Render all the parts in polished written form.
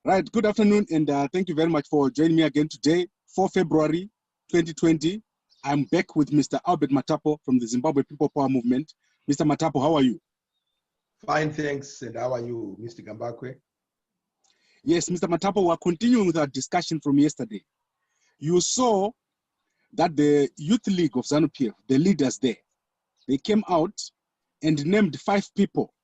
Right, good afternoon, and thank you very much for joining me again today, 4 February 2020. I'm back with Mr. Albert Matapo from the Zimbabwe People Power Movement. Mr. Matapo, how are you? Fine, thanks. And how are you, Mr. Gambakwe? Yes, Mr. Matapo, we're continuing with our discussion from yesterday. You saw that the Youth League of ZANU-PF, the leaders there, they came out and named 5 people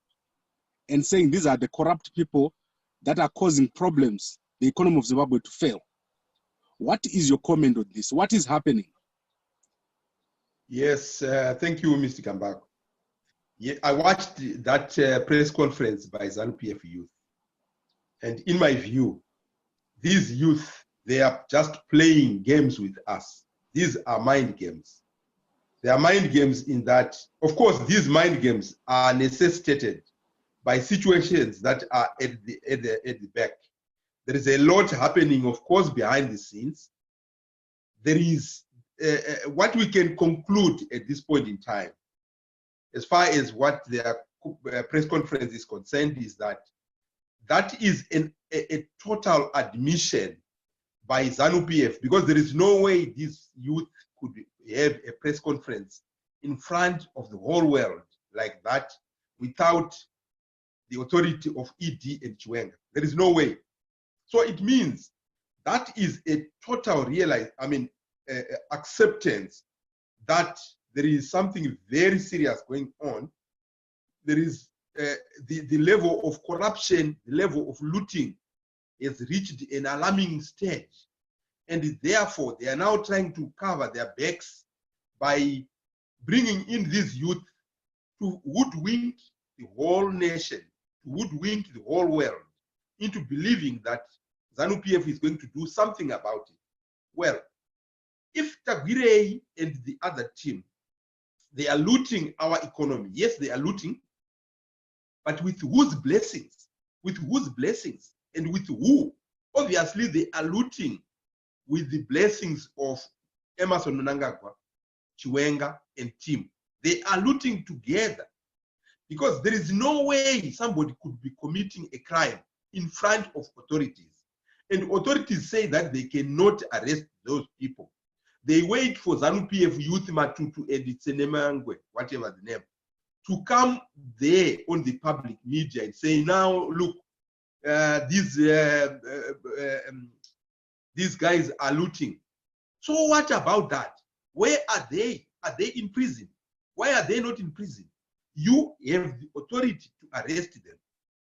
and saying these are the corrupt people that are causing problems, the economy of Zimbabwe to fail. What is your comment on this? What is happening? Yes, thank you, Mr. Gambakwe. Yeah, I watched that press conference by ZANU-PF youth. And in my view, these youth, they are just playing games with us. These are mind games. They are mind games in that, of course, these mind games are necessitated by situations that are at the back. There is a lot happening, of course, behind the scenes. There is what we can conclude at this point in time, as far as what their press conference is concerned, is that that is a total admission by ZANU-PF, because there is no way these youth could have a press conference in front of the whole world like that without the authority of ED and Chiwenga. There is no way. So it means that is a total acceptance that there is something very serious going on. There is the level of corruption, the level of looting has reached an alarming stage. And therefore, they are now trying to cover their backs by bringing in these youth to hoodwink the whole nation, to hoodwink the whole world into believing that ZANU-PF is going to do something about it. Well, if Tagirei and the other team, they are looting our economy, yes, they are looting, but with whose blessings? With whose blessings? And with who? Obviously, they are looting with the blessings of Emerson Mnangagwa, Chiwenga, and team. They are looting together, because there is no way somebody could be committing a crime in front of authorities. And authorities say that they cannot arrest those people. They wait for ZANU-PF Youth Matutu and Tsenemangwe, whatever the name, to come there on the public media and say, now look, these guys are looting. So what about that? Where are they? Are they in prison? Why are they not in prison? You have the authority to arrest them,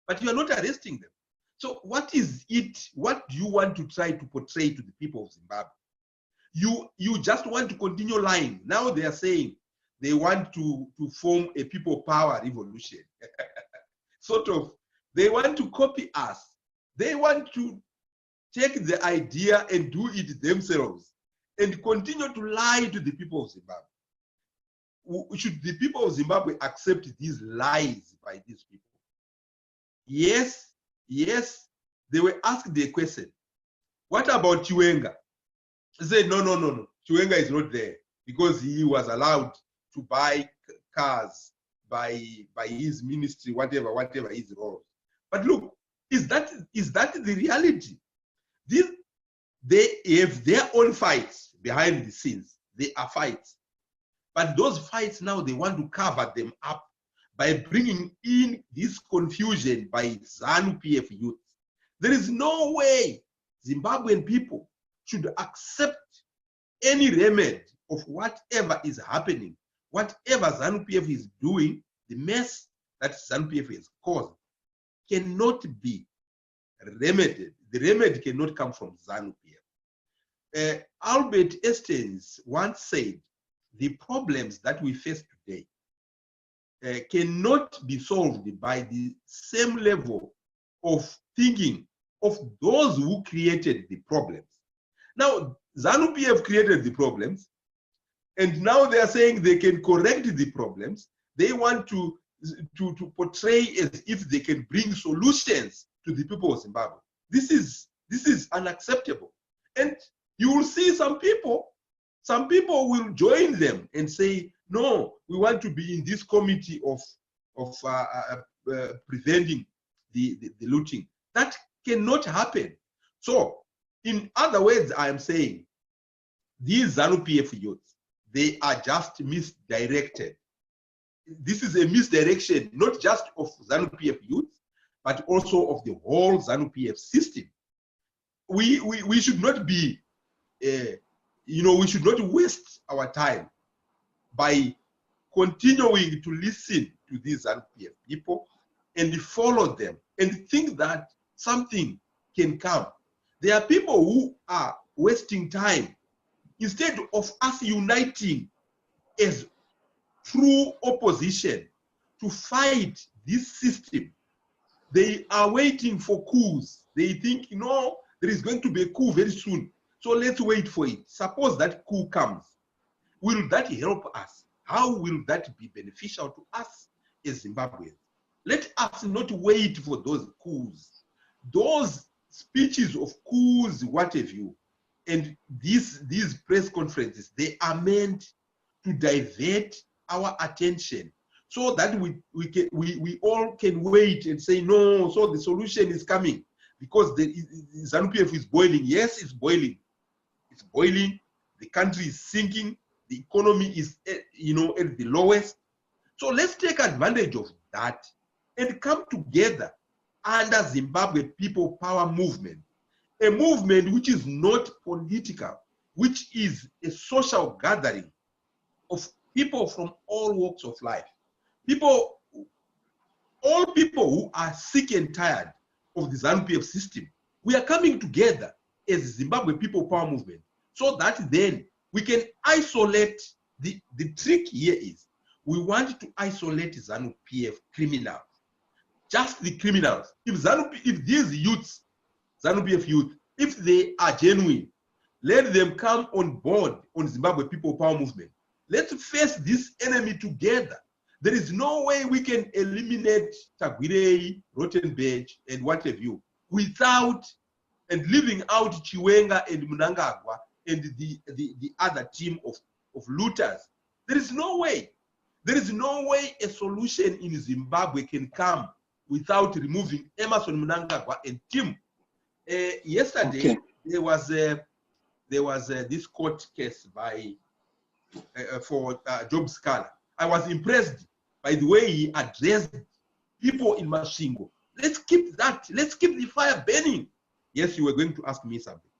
but you are not arresting them. So what is it? What do you want to try to portray to the people of Zimbabwe? You just want to continue lying. Now they are saying they want to form a people power revolution. Sort of, they want to copy us. They want to take the idea and do it themselves and continue to lie to the people of Zimbabwe. Should the people of Zimbabwe accept these lies by these people? Yes, yes, they were asked the question, what about Chiwenga? They said, no. Chiwenga is not there because he was allowed to buy cars by his ministry, whatever his role. But look, is that the reality? They have their own fights behind the scenes. They are fights. But those fights now, they want to cover them up by bringing in this confusion by ZANU-PF youth. There is no way Zimbabwean people should accept any remedy of whatever is happening, whatever ZANU-PF is doing. The mess that ZANU-PF has caused cannot be remedied. The remedy cannot come from ZANU-PF. Albert Einstein once said, the problems that we face today cannot be solved by the same level of thinking of those who created the problems. Now, ZANU-PF created the problems, and now they are saying they can correct the problems. They want to portray as if they can bring solutions to the people of Zimbabwe. This is unacceptable. And you will see some people will join them and say, no, we want to be in this committee of preventing the looting. That cannot happen. So, in other words, I am saying these ZANU-PF youths, they are just misdirected. This is a misdirection, not just of ZANU-PF youth, but also of the whole ZANU-PF system. We should not be, we should not waste our time by continuing to listen to these ZANU-PF people and follow them and think that something can come. There are people who are wasting time. Instead of us uniting as true opposition to fight this system, they are waiting for coups. They think, there is going to be a coup very soon. So let's wait for it. Suppose that coup comes. Will that help us? How will that be beneficial to us as Zimbabweans? Let us not wait for those coups. Those speeches of coups, what have you, and these press conferences, they are meant to divert our attention so that we all can wait and say, no, so the solution is coming because the ZANU-PF is boiling. Yes, it's boiling. It's boiling. The country is sinking. The economy is, at the lowest. So let's take advantage of that and come together under Zimbabwe People Power Movement, a movement which is not political, which is a social gathering of people from all walks of life. All people who are sick and tired of the ZANU-PF system. We are coming together as Zimbabwe People Power Movement so that then we can isolate. The trick here is we want to isolate ZANU-PF criminals, just the criminals. If these youths, ZANU-PF youth, if they are genuine, let them come on board on Zimbabwe People Power Movement. Let's face this enemy together. There is no way we can eliminate Tagwirei, Rottenberg, and what have you, without and leaving out Chiwenga and Mnangagwa and the other team of looters. There is no way. There is no way a solution in Zimbabwe can come without removing Emerson Mnangagwa and team. Yesterday, there was this court case for Job Scala. I was impressed by the way he addressed people in Mashingo. Let's keep that. Let's keep the fire burning. Yes, you were going to ask me something.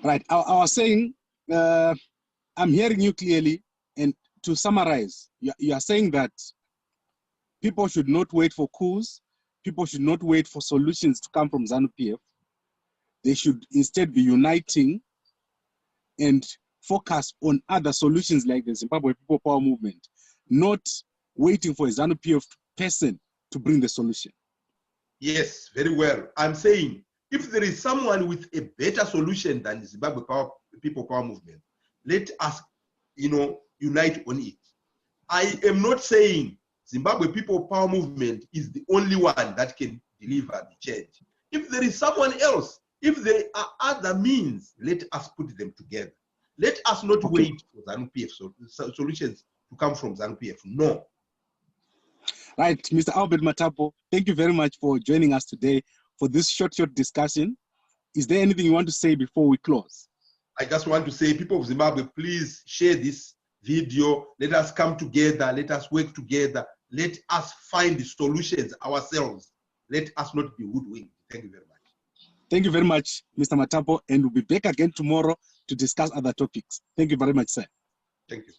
Right. I was saying, I'm hearing you clearly. And to summarize, you are saying that people should not wait for coups. People should not wait for solutions to come from ZANU-PF. They should instead be uniting and focus on other solutions like the Zimbabwe People Power Movement, not waiting for a ZANU-PF person to bring the solution. Yes, very well. I'm saying if there is someone with a better solution than the Zimbabwe People Power Movement, let us, unite on it. I am not saying Zimbabwe People Power Movement is the only one that can deliver the change. If there is someone else, if there are other means, let us put them together. Let us not wait for ZANU-PF solutions to come from ZANU-PF. No. Right, Mr. Albert Matapo, thank you very much for joining us today for this short discussion. Is there anything you want to say before we close? I just want to say, people of Zimbabwe, please share this video. Let us come together. Let us work together. Let us find the solutions ourselves. Let us not be hoodwinked. Thank you very much. Thank you very much, Mr. Matapo, and we'll be back again tomorrow to discuss other topics. Thank you very much, sir. Thank you.